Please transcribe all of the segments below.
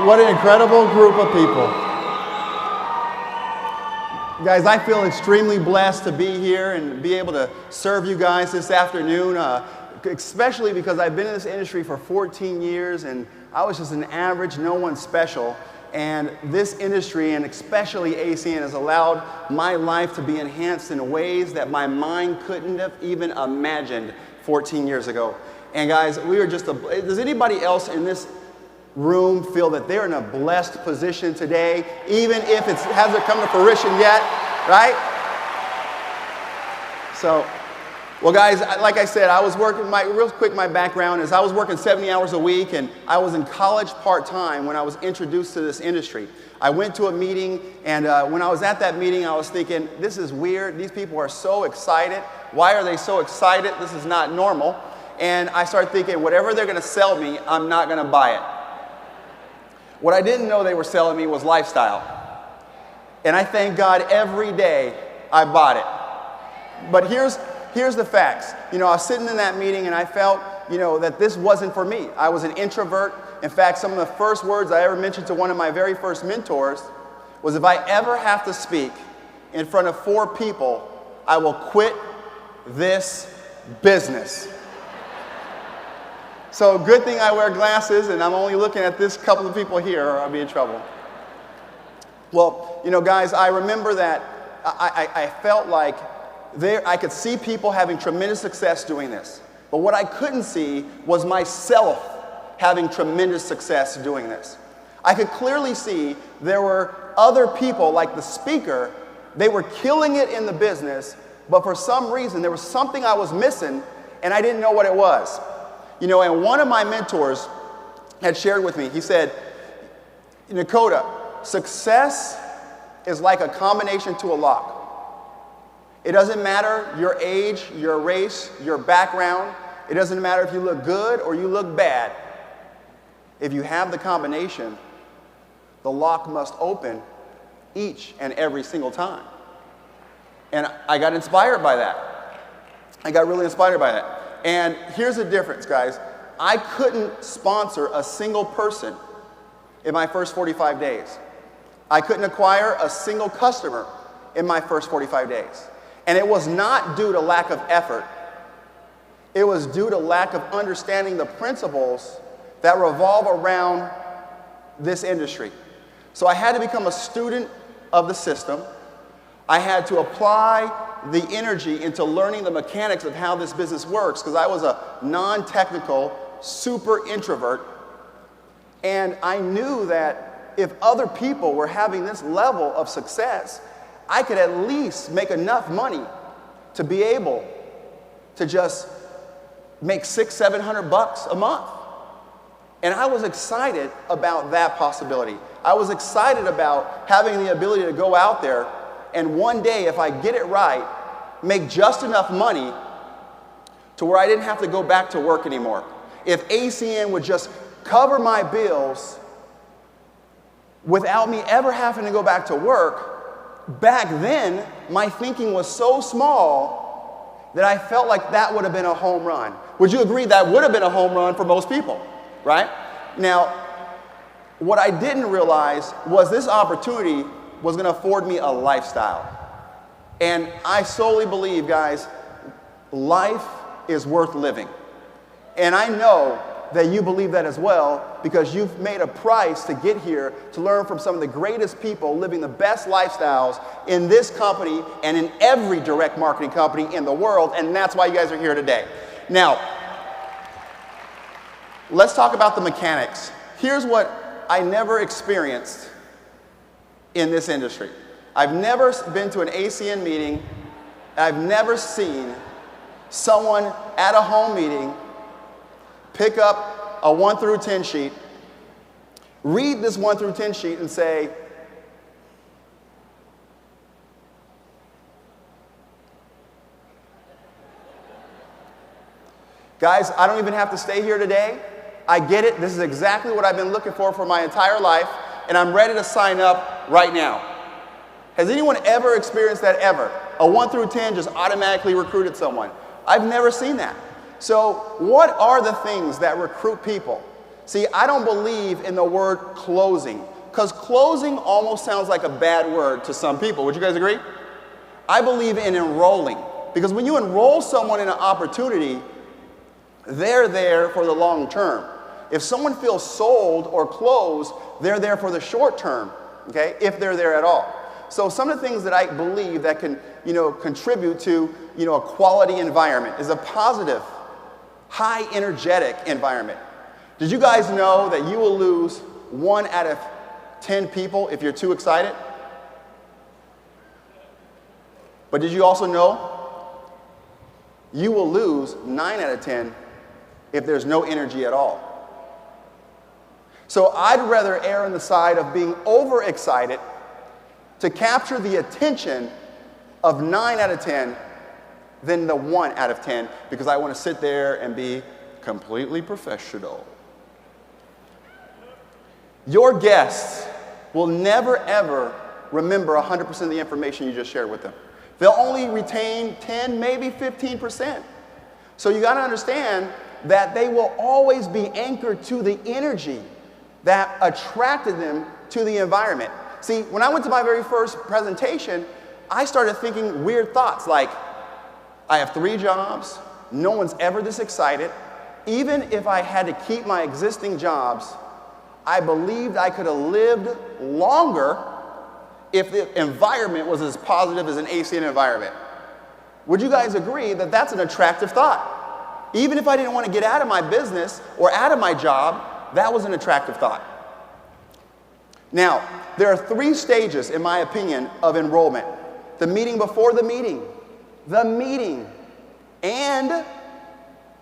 What an incredible group of people. Guys, I feel extremely blessed to be here and be able to serve you guys this afternoon, especially because I've been in this industry for 14 years and I was just an average, no one special. And this industry, and especially ACN, has allowed my life to be enhanced in ways that my mind couldn't have even imagined 14 years ago. And guys, we are just does anybody else in this room feel that they're in a blessed position today, even if it hasn't come to fruition yet, right? So, well guys, like I said, I was working, real quick, my background is I was working 70 hours a week, and I was in college part-time when I was introduced to this industry. I went to a meeting, and when I was at that meeting, I was thinking, this is weird, these people are so excited. Why are they so excited? This is not normal. And I started thinking, whatever they're gonna sell me, I'm not gonna buy it. What I didn't know they were selling me was lifestyle. And I thank God every day I bought it. But here's the facts. You know, I was sitting in that meeting and I felt, you know, that this wasn't for me. I was an introvert. In fact, some of the first words I ever mentioned to one of my very first mentors was, if I ever have to speak in front of 4 people, I will quit this business. So good thing I wear glasses and I'm only looking at this couple of people here or I'll be in trouble. Well, you know, guys, I remember that I felt like I could see people having tremendous success doing this. But what I couldn't see was myself having tremendous success doing this. I could clearly see there were other people, like the speaker, they were killing it in the business, but for some reason there was something I was missing and I didn't know what it was. You know, and one of my mentors had shared with me, he said, Nakoda, success is like a combination to a lock. It doesn't matter your age, your race, your background. It doesn't matter if you look good or you look bad. If you have the combination, the lock must open each and every single time. And I got inspired by that. I got really inspired by that. And here's the difference, guys. I couldn't sponsor a single person in my first 45 days. I couldn't acquire a single customer in my first 45 days. And it was not due to lack of effort. It was due to lack of understanding the principles that revolve around this industry. So I had to become a student of the system. I had to apply the energy into learning the mechanics of how this business works, because I was a non-technical, super introvert. And I knew that if other people were having this level of success, I could at least make enough money to be able to just make $600-700 a month. And I was excited about that possibility. I was excited about having the ability to go out there and one day, if I get it right, make just enough money to where I didn't have to go back to work anymore. If ACN would just cover my bills without me ever having to go back to work, back then, my thinking was so small that I felt like that would have been a home run. Would you agree that would have been a home run for most people, right? Now, what I didn't realize was this opportunity was going to afford me a lifestyle. And I solely believe, guys, life is worth living. And I know that you believe that as well, because you've made a price to get here to learn from some of the greatest people living the best lifestyles in this company and in every direct marketing company in the world, and that's why you guys are here today. Now, let's talk about the mechanics. Here's what I never experienced in this industry. I've never been to an ACN meeting, and I've never seen someone at a home meeting pick up a 1 through 10 sheet, read this 1 through 10 sheet and say, guys, I don't even have to stay here today. I get it. This is exactly what I've been looking for my entire life, and I'm ready to sign up right now. Has anyone ever experienced that ever? A 1 through 10 just automatically recruited someone. I've never seen that. So what are the things that recruit people See, I don't believe in the word closing, because closing almost sounds like a bad word to some people. Would you guys agree? I believe in enrolling, because when you enroll someone in an opportunity, they're there for the long term. If someone feels sold or closed, they're there for the short term, okay, if they're there at all. So some of the things that I believe that can, contribute to, a quality environment is a positive, high energetic environment. Did you guys know that you will lose 1 out of 10 people if you're too excited? But did you also know you will lose 9 out of 10 if there's no energy at all? So I'd rather err on the side of being overexcited to capture the attention of 9 out of 10 than the 1 out of 10, because I want to sit there and be completely professional. Your guests will never, ever remember 100% of the information you just shared with them. They'll only retain 10, maybe 15%. So you got to understand that they will always be anchored to the energy that attracted them to the environment. See, when I went to my very first presentation, I started thinking weird thoughts like, I have 3 jobs, no one's ever this excited. Even if I had to keep my existing jobs, I believed I could have lived longer if the environment was as positive as an AC environment. Would you guys agree that that's an attractive thought? Even if I didn't want to get out of my business or out of my job, that was an attractive thought. Now, there are 3 stages, in my opinion, of enrollment. The meeting before the meeting, and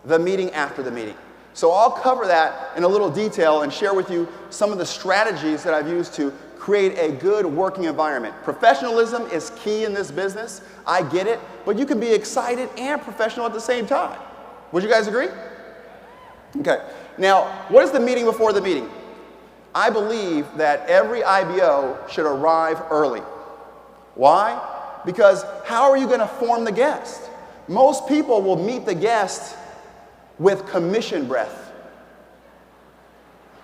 the meeting after the meeting. So I'll cover that in a little detail and share with you some of the strategies that I've used to create a good working environment. Professionalism is key in this business. I get it, but you can be excited and professional at the same time. Would you guys agree? Okay. Now, what is the meeting before the meeting? I believe that every IBO should arrive early. Why? Because how are you going to form the guest? Most people will meet the guest with commission breath.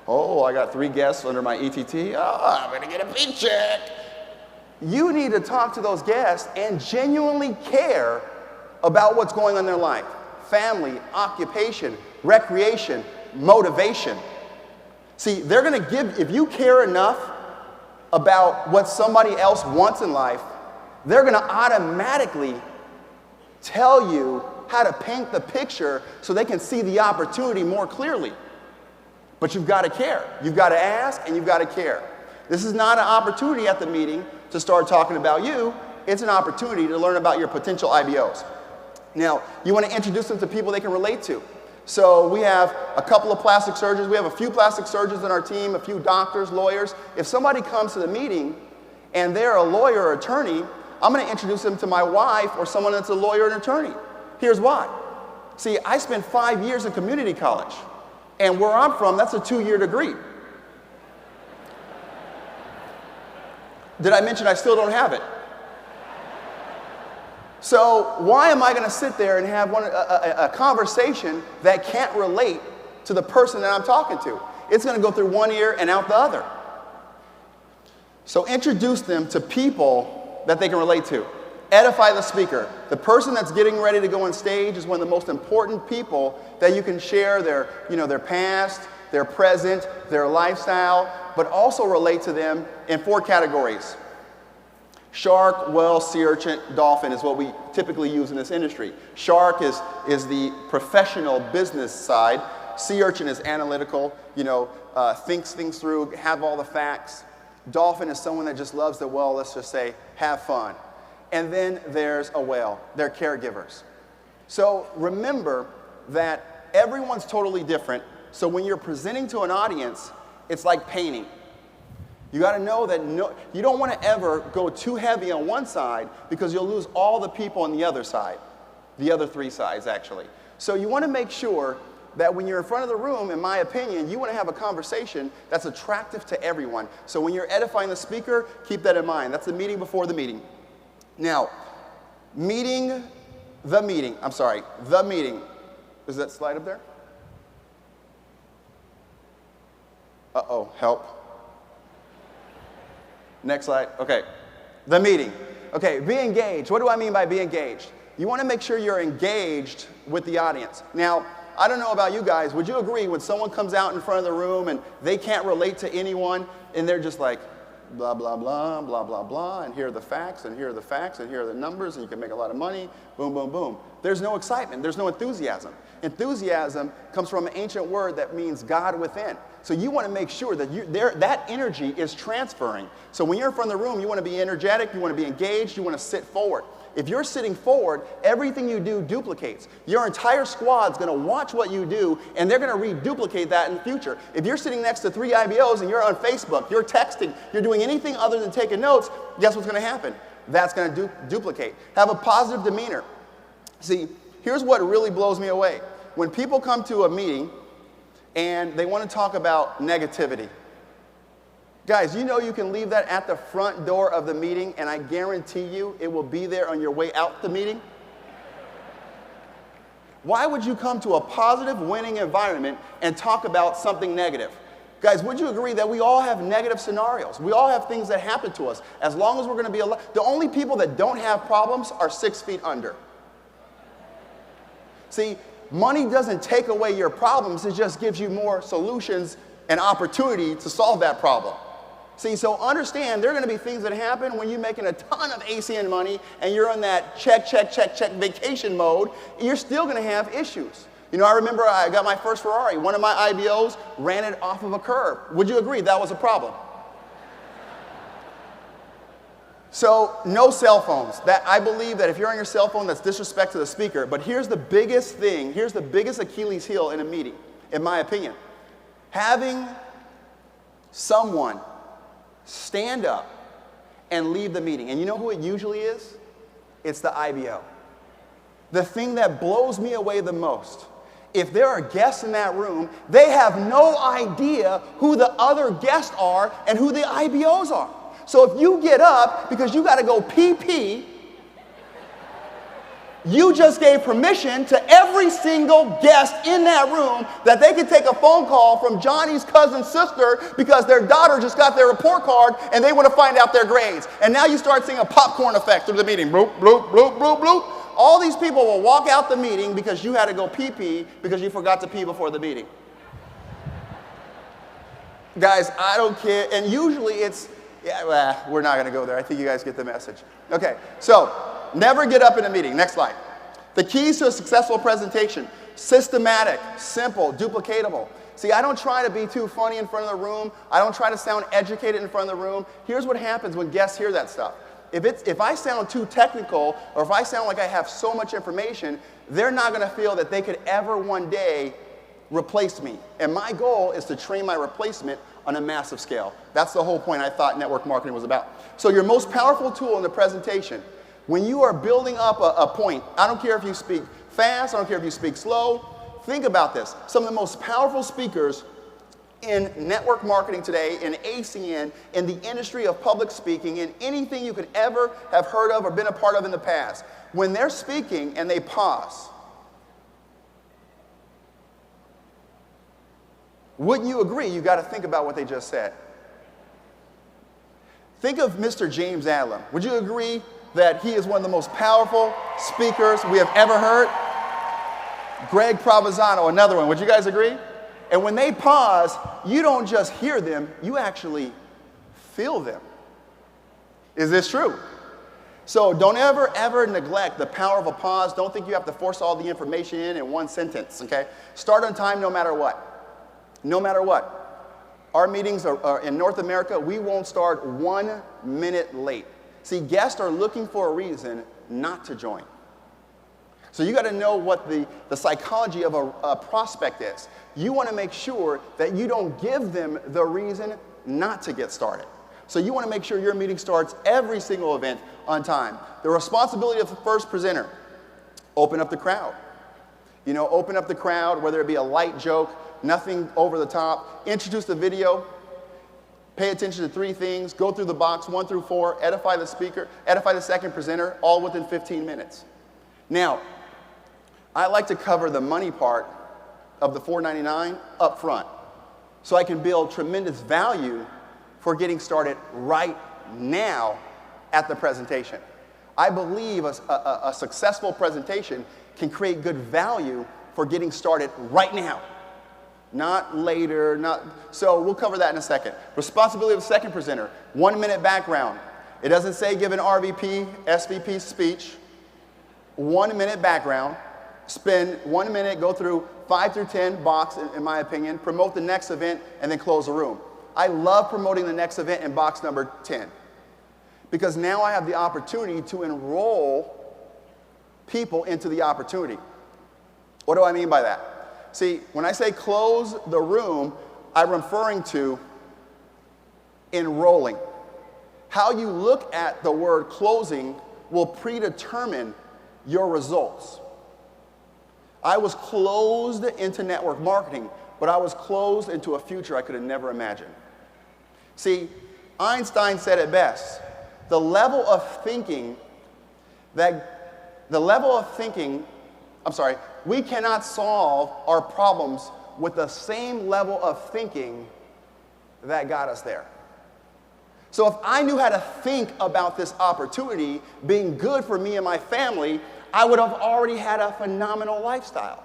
Oh, I got 3 guests under my ETT. Oh, I'm going to get a paycheck. You need to talk to those guests and genuinely care about what's going on in their life. Family, occupation, recreation, motivation. See, they're going to give, if you care enough about what somebody else wants in life, they're going to automatically tell you how to paint the picture so they can see the opportunity more clearly. But you've got to care. You've got to ask and you've got to care. This is not an opportunity at the meeting to start talking about you. It's an opportunity to learn about your potential IBOs. Now, you want to introduce them to people they can relate to. So we have a couple of plastic surgeons. We have a few plastic surgeons on our team, a few doctors, lawyers. If somebody comes to the meeting and they're a lawyer or attorney, I'm going to introduce them to my wife or someone that's a lawyer and attorney. Here's why. See, I spent 5 years in community college. And where I'm from, that's a 2-year degree. Did I mention I still don't have it? So why am I going to sit there and have a conversation that can't relate to the person that I'm talking to? It's going to go through one ear and out the other. So introduce them to people that they can relate to. Edify the speaker. The person that's getting ready to go on stage is one of the most important people that you can share their past, their present, their lifestyle, but also relate to them in 4 categories. Shark, whale, sea urchin, dolphin is what we typically use in this industry. Shark is the professional business side. Sea urchin is analytical, thinks things through, have all the facts. Dolphin is someone that just loves the, well, let's just say, have fun. And then there's a whale. They're caregivers. So remember that everyone's totally different. So when you're presenting to an audience, it's like painting. You got to know that you don't want to ever go too heavy on one side because you'll lose all the people on the other side, the other 3 sides actually. So you want to make sure that when you're in front of the room, in my opinion, you want to have a conversation that's attractive to everyone. So when you're edifying the speaker, keep that in mind. That's the meeting before the meeting. Now, the meeting. Is that slide up there? Uh-oh, help. Next slide. Okay, the meeting. Okay, be engaged. What do I mean by be engaged? You want to make sure you're engaged with the audience. Now, I don't know about you guys. Would you agree when someone comes out in front of the room and they can't relate to anyone and they're just like, blah, blah, blah, blah, blah, blah, and here are the facts, and here are the facts, and here are the numbers, and you can make a lot of money, boom, boom, boom. There's no excitement. There's no enthusiasm. Enthusiasm comes from an ancient word that means God within. So you want to make sure that that energy is transferring. So when you're in front of the room, you want to be energetic, you want to be engaged, you want to sit forward. If you're sitting forward, everything you do duplicates. Your entire squad's going to watch what you do, and they're going to reduplicate that in the future. If you're sitting next to 3 IBOs and you're on Facebook, you're texting, you're doing anything other than taking notes, guess what's going to happen? That's going to duplicate. Have a positive demeanor. See, here's what really blows me away. When people come to a meeting and they want to talk about negativity, guys, you know you can leave that at the front door of the meeting, and I guarantee you it will be there on your way out the meeting. Why would you come to a positive, winning environment and talk about something negative? Guys, would you agree that we all have negative scenarios? We all have things that happen to us. As long as we're going to be alive, the only people that don't have problems are 6 feet under. See, money doesn't take away your problems. It just gives you more solutions and opportunity to solve that problem. See, so understand there are going to be things that happen when you're making a ton of ACN money and you're in that check, check, check, check vacation mode. You're still going to have issues. You know, I remember I got my first Ferrari. One of my IBOs ran it off of a curb. Would you agree that was a problem? So no cell phones. That I believe that if you're on your cell phone, that's disrespect to the speaker. But here's the biggest thing. Here's the biggest Achilles heel in a meeting, in my opinion. Having someone stand up and leave the meeting. And you know who it usually is? It's the IBO. The thing that blows me away the most, if there are guests in that room, they have no idea who the other guests are and who the IBOs are. So if you get up because you got to go pee, you just gave permission to every single guest in that room that they could take a phone call from Johnny's cousin's sister because their daughter just got their report card and they want to find out their grades. And now you start seeing a popcorn effect through the meeting. Bloop, bloop, bloop, bloop, bloop. All these people will walk out the meeting because you had to go pee because you forgot to pee before the meeting. Guys, I don't care. And usually it's, we're not going to go there. I think you guys get the message. Okay, so never get up in a meeting. Next slide. The keys to a successful presentation: systematic, simple, duplicatable. See, I don't try to be too funny in front of the room. I don't try to sound educated in front of the room. Here's what happens when guests hear that stuff. If I sound too technical, or if I sound like I have so much information, they're not going to feel that they could ever one day replace me. And my goal is to train my replacement on a massive scale. That's the whole point I thought network marketing was about. So your most powerful tool in the presentation, when you are building up a point, I don't care if you speak fast, I don't care if you speak slow, think about this. Some of the most powerful speakers in network marketing today, in ACN, in the industry of public speaking, in anything you could ever have heard of or been a part of in the past, when they're speaking and they pause, wouldn't you agree you got to think about what they just said? Think of Mr. James Allen. Would you agree that he is one of the most powerful speakers we have ever heard? Greg Provenzano, another one. Would you guys agree? And when they pause, you don't just hear them, you actually feel them. Is this true? So don't ever neglect the power of a pause. Don't think you have to force all the information in one sentence, okay? Start on time no matter what. No matter what. Our meetings are in North America, we won't start 1 minute late. See, guests are looking for a reason not to join. So you got to know what the psychology of a prospect is. You want to make sure that you don't give them the reason not to get started. So you want to make sure your meeting starts every single event on time. The responsibility of the first presenter: open up the crowd. You know, open up the crowd, whether it be a light joke, nothing over the top. Introduce the video. Pay attention to 3 things. Go through the box 1 through 4. Edify the speaker. Edify the second presenter, all within 15 minutes. Now, I like to cover the money part of the $4.99 up front. so I can build tremendous value for getting started right now at the presentation. I believe a successful presentation can create good value for getting started right now, not later. So we'll cover that in a second. Responsibility of the second presenter, 1 minute background. It doesn't say give an RVP, SVP speech. 1 minute background. Spend 1 minute, go through 5 through 10 box, in my opinion, promote the next event, and then close the room. I love promoting the next event in box number 10 because now I have the opportunity to enroll people into the opportunity. What do I mean by that? See, when I say close the room, I'm referring to enrolling. How you look at the word closing will predetermine your results. I was closed into network marketing, but I was closed into a future I could have never imagined. See, Einstein said it best. We cannot solve our problems with the same level of thinking that got us there. So if I knew how to think about this opportunity being good for me and my family, I would have already had a phenomenal lifestyle.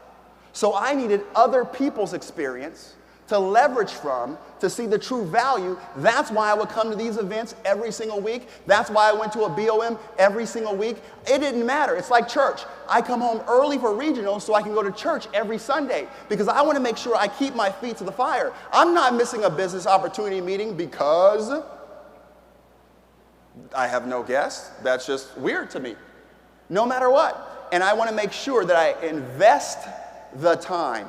So I needed other people's experience to leverage from, to see the true value. That's why I would come to these events every single week. That's why I went to a BOM every single week. It didn't matter. It's like church. I come home early for regional so I can go to church every Sunday because I want to make sure I keep my feet to the fire. I'm not missing a business opportunity meeting because I have no guests. That's just weird to me. No matter what. And I want to make sure that I invest the time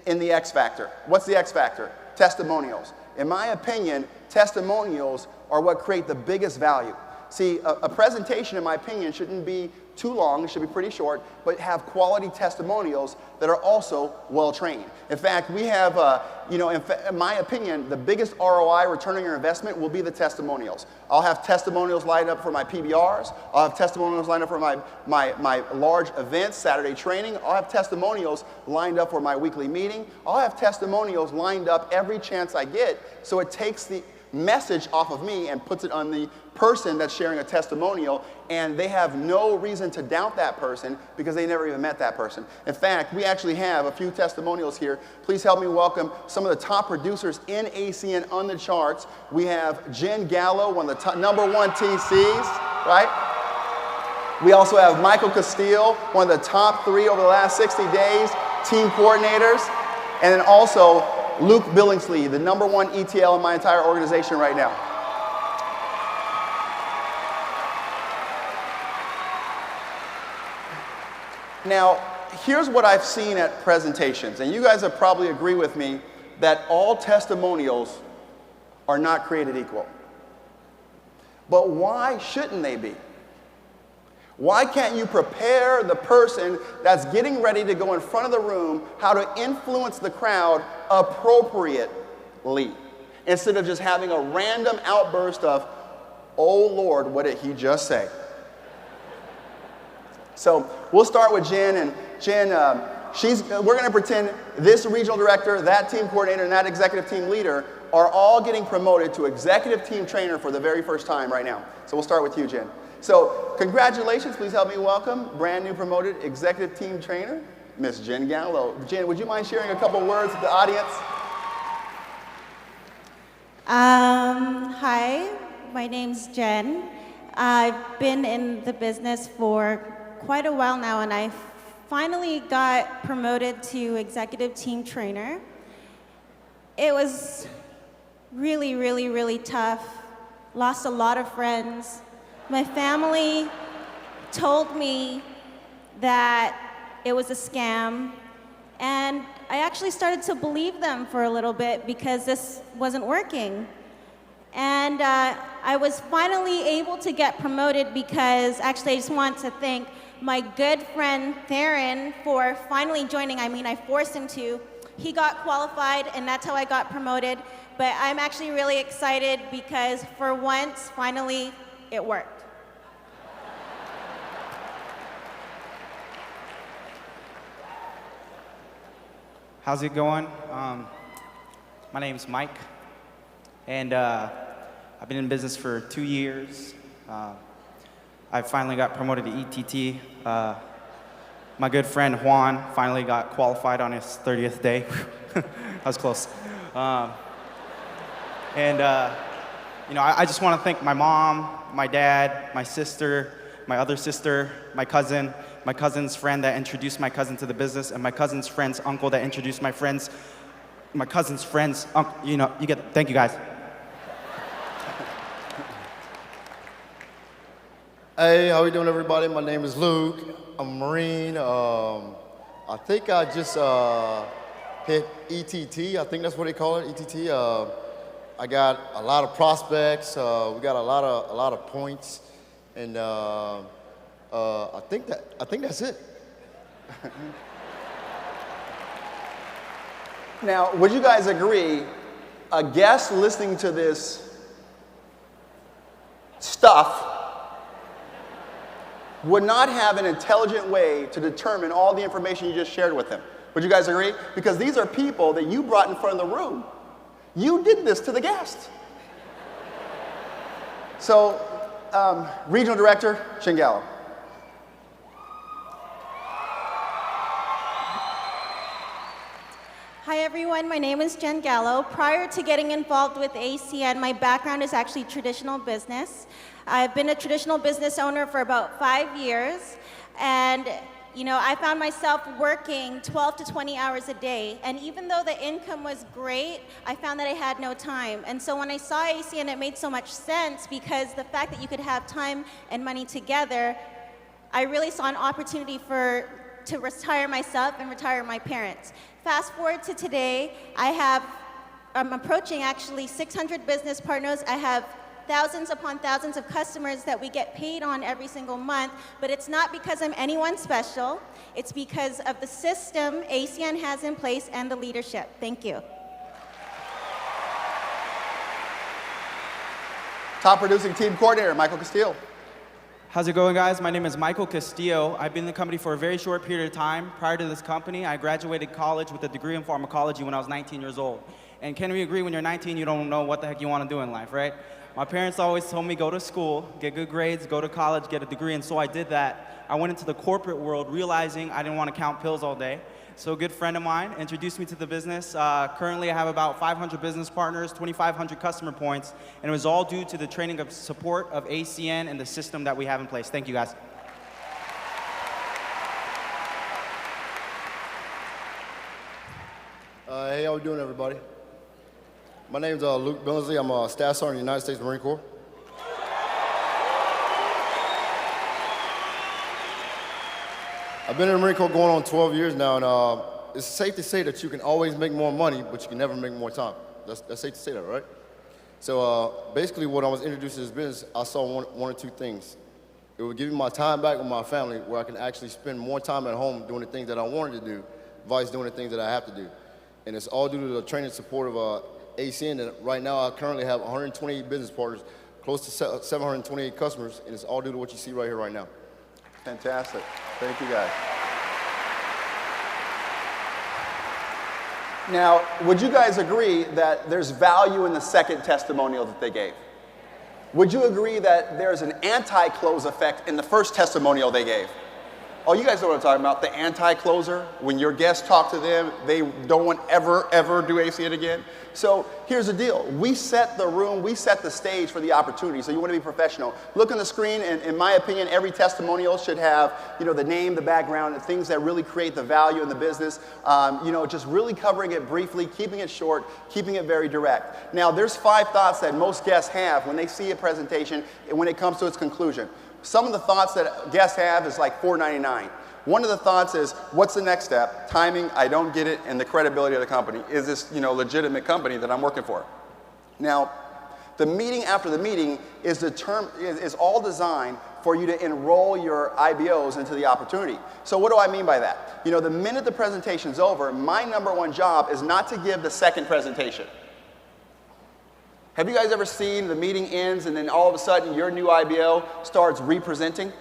in the X factor. What's the X factor? Testimonials. In my opinion, testimonials are what create the biggest value. See, a presentation, in my opinion, shouldn't be too long. It should be pretty short, but have quality testimonials that are also well-trained. In fact, we have, in my opinion, the biggest ROI, return on your investment, will be the testimonials. I'll have testimonials lined up for my PBRs. I'll have testimonials lined up for my large events, Saturday training. I'll have testimonials lined up for my weekly meeting. I'll have testimonials lined up every chance I get, so it takes the message off of me and puts it on the person that's sharing a testimonial, and they have no reason to doubt that person because they never even met that person. In fact, we actually have a few testimonials here. Please help me welcome some of the top producers in ACN on the charts. We have Jen Gallo, one of the top, #1 TCs, right? We also have Michael Castile, one of the top 3 over the last 60 days, team coordinators, and then also Luke Billingsley, the #1 ETL in my entire organization right now. Now, here's what I've seen at presentations, and you guys will probably agree with me that all testimonials are not created equal. But why shouldn't they be? Why can't you prepare the person that's getting ready to go in front of the room how to influence the crowd appropriately instead of just having a random outburst of, "Oh Lord, what did he just say?" So we'll start with Jen, and Jen, we're going to pretend this regional director, that team coordinator, and that executive team leader are all getting promoted to executive team trainer for the very first time right now. So we'll start with you, Jen. So congratulations, please help me welcome brand new promoted executive team trainer, Miss Jen Gallo. Jen, would you mind sharing a couple words with the audience? Hi, my name's Jen. I've been in the business for quite a while now, and I finally got promoted to executive team trainer. It was really, really, really tough. Lost a lot of friends. My family told me that it was a scam, and I actually started to believe them for a little bit because this wasn't working. And I was finally able to get promoted because, actually, I just want to thank my good friend Theron for finally joining. I mean, I forced him to. He got qualified, and that's how I got promoted. But I'm actually really excited because for once, finally, it worked. How's it going? My name's Mike, and I've been in business for 2 years. I finally got promoted to ETT. My good friend Juan finally got qualified on his 30th day. That was close. I just want to thank my mom, my dad, my sister, my other sister, my cousin's friend that introduced my cousin to the business, and my cousin's friend's uncle that introduced my cousin's friend's uncle. Thank you guys. Hey, how we doing, everybody? My name is Luke. I'm a Marine. I think I just hit ETT. I think that's what they call it, ETT. I got a lot of prospects. We got a lot of points, and I think that's it. Now, would you guys agree, a guest listening to this stuff would not have an intelligent way to determine all the information you just shared with them? Would you guys agree? Because these are people that you brought in front of the room. You did this to the guest. So, Regional Director Shingallo. Hi everyone, my name is Jen Gallo. Prior to getting involved with ACN, my background is actually traditional business. I've been a traditional business owner for about 5 years, and I found myself working 12 to 20 hours a day, and even though the income was great, I found that I had no time. And so when I saw ACN, it made so much sense, because the fact that you could have time and money together, I really saw an opportunity to retire myself and retire my parents. Fast forward to today, I'm approaching actually 600 business partners. I have thousands upon thousands of customers that we get paid on every single month, but it's not because I'm anyone special. It's because of the system ACN has in place and the leadership. Thank you. Top producing team coordinator, Michael Castillo. How's it going, guys? My name is Michael Castillo. I've been in the company for a very short period of time. Prior to this company, I graduated college with a degree in pharmacology when I was 19 years old. And can we agree, when you're 19, you don't know what the heck you want to do in life, right? My parents always told me, go to school, get good grades, go to college, get a degree, and so I did that. I went into the corporate world realizing I didn't want to count pills all day. So a good friend of mine introduced me to the business. Currently, I have about 500 business partners, 2,500 customer points, and it was all due to the training of support of ACN and the system that we have in place. Thank you, guys. Hey, how we doing, everybody? My name's Luke Billingsley. I'm a Staff Sergeant in the United States Marine Corps. I've been in the Marine Corps going on 12 years now, and it's safe to say that you can always make more money, but you can never make more time. That's safe to say that, right? So basically, when I was introduced to this business, I saw one or two things. It would give me my time back with my family, where I can actually spend more time at home doing the things that I wanted to do, versus doing the things that I have to do. And it's all due to the training support of ACN, and right now I currently have 128 business partners, close to 728 customers, and it's all due to what you see right here right now. Fantastic. Thank you, guys. Now, would you guys agree that there's value in the second testimonial that they gave? Would you agree that there's an anti-close effect in the first testimonial they gave? Oh, you guys know what I'm talking about, the anti-closer. When your guests talk to them, they don't want ever do ACN again. So here's the deal. We set the room, we set the stage for the opportunity, so you want to be professional. Look on the screen, and in my opinion, every testimonial should have, the name, the background, the things that really create the value in the business. Just really covering it briefly, keeping it short, keeping it very direct. Now, there's 5 thoughts that most guests have when they see a presentation and when it comes to its conclusion. Some of the thoughts that guests have is like $4.99. One of the thoughts is, what's the next step? Timing, I don't get it, and the credibility of the company. Is this, legitimate company that I'm working for? Now, the meeting after the meeting is all designed for you to enroll your IBOs into the opportunity. So what do I mean by that? The minute the presentation's over, my number one job is not to give the second presentation. Have you guys ever seen the meeting ends and then all of a sudden your new IBO starts representing?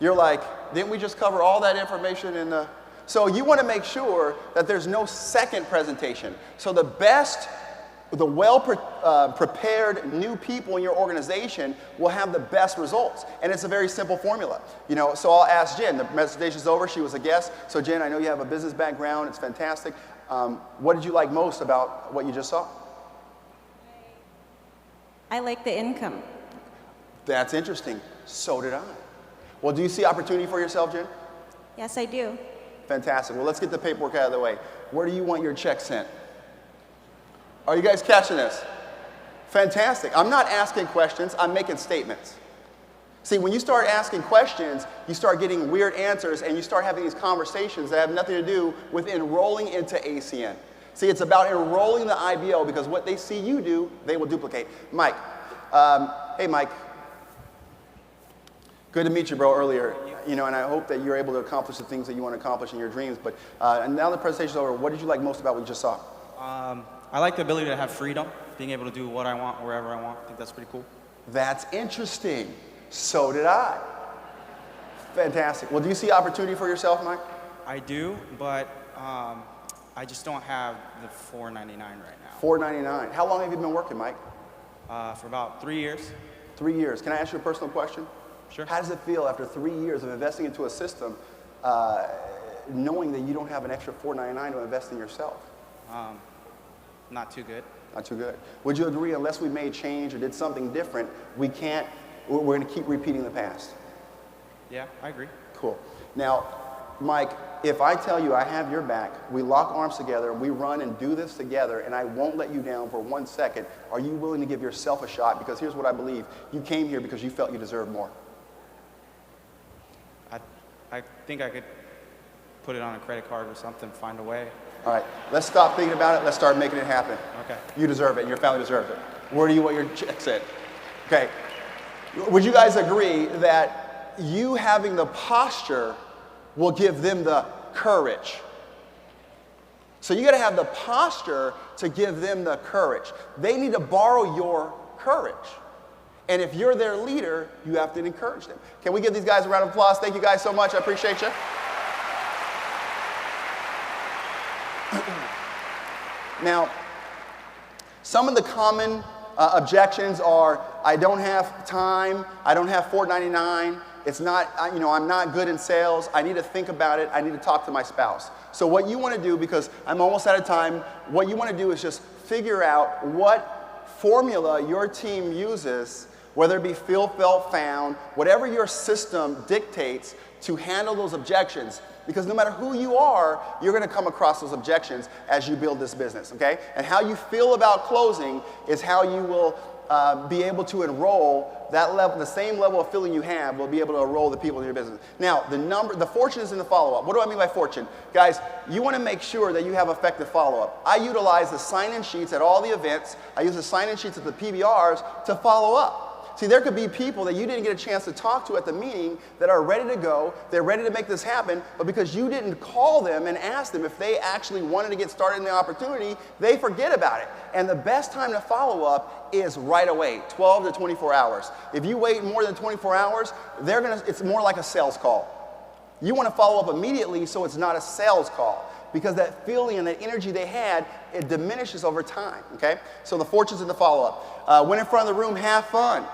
You're like, didn't we just cover all that information in the... So you want to make sure that there's no second presentation. So the best, the well-prepared new people in your organization will have the best results. And it's a very simple formula. You know, so I'll ask Jen. The presentation's over. She was a guest. So Jen, I know you have a business background. It's fantastic. What did you like most about what you just saw? I like the income. That's interesting. So did I. Well, do you see opportunity for yourself, Jen? Yes, I do. Fantastic. Well, let's get the paperwork out of the way. Where do you want your check sent? Are you guys catching this? Fantastic. I'm not asking questions. I'm making statements. See, when you start asking questions, you start getting weird answers, and you start having these conversations that have nothing to do with enrolling into ACN. See, it's about enrolling the IBO, because what they see you do, they will duplicate. Mike. Hey, Mike. Good to meet you, bro, earlier. You know, and I hope that you're able to accomplish the things that you want to accomplish in your dreams. But and now the presentation's over, what did you like most about what you just saw? I like the ability to have freedom, being able to do what I want, wherever I want. I think that's pretty cool. That's interesting. So did I. Fantastic. Well, do you see opportunity for yourself, Mike? I do, but I just don't have the $4.99 right now. $4.99. How long have you been working, Mike? For about 3 years. 3 years. Can I ask you a personal question? Sure. How does it feel after 3 years of investing into a system, knowing that you don't have an extra $4.99 to invest in yourself? Not too good. Not too good. Would you agree, unless we made change or did something different, we're going to keep repeating the past? Yeah, I agree. Cool. Now, Mike, if I tell you I have your back, we lock arms together, we run and do this together, and I won't let you down for 1 second, are you willing to give yourself a shot? Because here's what I believe. You came here because you felt you deserved more. I think I could put it on a credit card or something, find a way. All right, let's stop thinking about it. Let's start making it happen. Okay. You deserve it. Your family deserves it. Where do you want your check sent? Okay. Would you guys agree that you having the posture will give them the courage? So you got to have the posture to give them the courage. They need to borrow your courage. And if you're their leader, you have to encourage them. Can we give these guys a round of applause? Thank you guys so much. I appreciate you. Now, some of the common objections are, I don't have time, I don't have $4.99, it's not, I'm not good in sales, I need to think about it, I need to talk to my spouse. So what you want to do, because I'm almost out of time, what you want to do is just figure out what formula your team uses, whether it be feel, felt, found, whatever your system dictates to handle those objections. Because no matter who you are, you're going to come across those objections as you build this business, okay? And how you feel about closing is how you will be able to enroll that level, the same level of feeling you have will be able to enroll the people in your business. Now, the fortune is in the follow-up. What do I mean by fortune? Guys, you want to make sure that you have effective follow-up. I utilize the sign-in sheets at all the events. I use the sign-in sheets at the PBRs to follow up. See, there could be people that you didn't get a chance to talk to at the meeting that are ready to go, they're ready to make this happen, but because you didn't call them and ask them if they actually wanted to get started in the opportunity, they forget about it. And the best time to follow up is right away, 12 to 24 hours. If you wait more than 24 hours, it's more like a sales call. You want to follow up immediately so it's not a sales call, because that feeling and that energy they had, it diminishes over time, okay? So the fortune's in the follow-up. When in front of the room, have fun.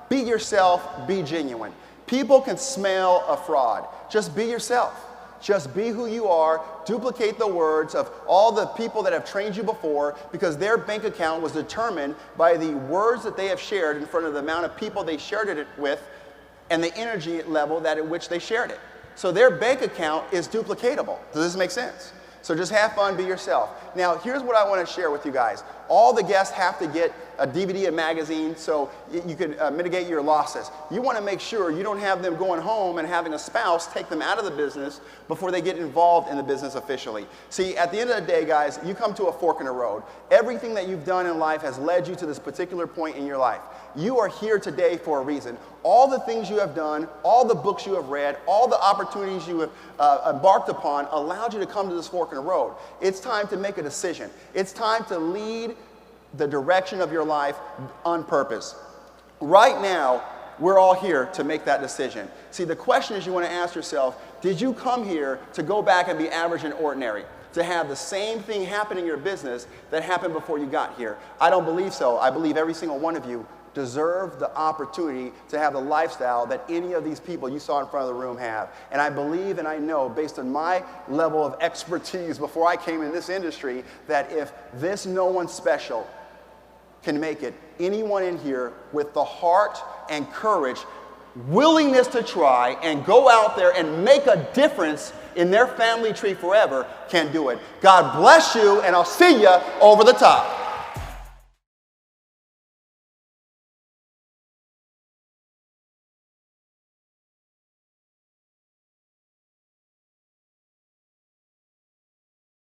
Be yourself, be genuine. People can smell a fraud. Just be yourself. Just be who you are. Duplicate the words of all the people that have trained you before, because their bank account was determined by the words that they have shared in front of the amount of people they shared it with and the energy level at which they shared it. So their bank account is duplicatable. Does this make sense? So just have fun, be yourself. Now, here's what I want to share with you guys. All the guests have to get a DVD and magazine so you can mitigate your losses. You want to make sure you don't have them going home and having a spouse take them out of the business before they get involved in the business officially. See, at the end of the day, guys, you come to a fork in the road. Everything that you've done in life has led you to this particular point in your life. You are here today for a reason. All the things you have done, all the books you have read, all the opportunities you have embarked upon allowed you to come to this fork in the road. It's time to make a decision. It's time to lead the direction of your life on purpose. Right now, we're all here to make that decision. See, the question is you want to ask yourself, Did you come here to go back and be average and ordinary? To have the same thing happen in your business that happened before you got here? I don't believe so. I believe every single one of you deserve the opportunity to have the lifestyle that any of these people you saw in front of the room have. And I believe and I know, based on my level of expertise before I came in this industry, that if this no one special can make it, anyone in here with the heart and courage, willingness to try and go out there and make a difference in their family tree forever can do it. God bless you, and I'll see you over the top.